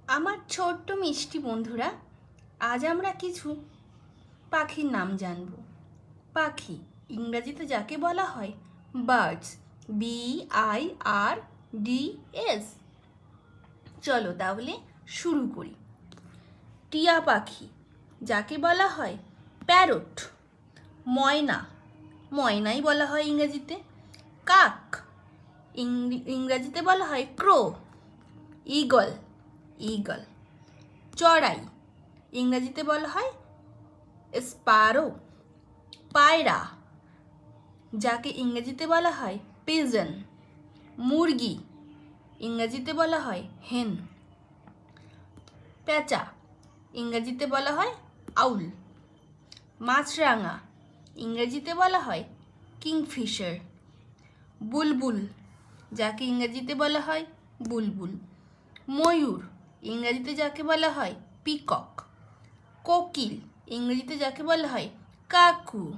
আমার ছোট্ট মিষ্টি বন্ধুরা, আজ আমরা কিছু পাখির নাম জানব। পাখি ইংরেজিতে যাকে বলা হয় বার্ডস, BIRDS। চলো তাহলে শুরু করি। টিয়া পাখি যাকে বলা হয় প্যারট। ময়না, ময়নাই বলা হয় ইংরেজিতে। কাক ইংরেজিতে বলা হয় ক্রো। Eagle, eagle. চড়াই ইংরেজিতে বলা হয় স্প্যারো। পায়রা যাকে ইংরেজিতে বলা হয় পিজন। মুরগি ইংরেজিতে বলা হয় হেন। পেঁচা ইংরেজিতে বলা হয় আউল। মাছরাঙা ইংরেজিতে বলা হয় কিংফিশার। বুলবুল যাকে ইংরেজিতে বলা হয় বুলবুল। ময়ূর ইংরেজিতে যাকে বলা হয় পিকক। কোকিল ইংরেজিতে যাকে বলা হয় কাকু।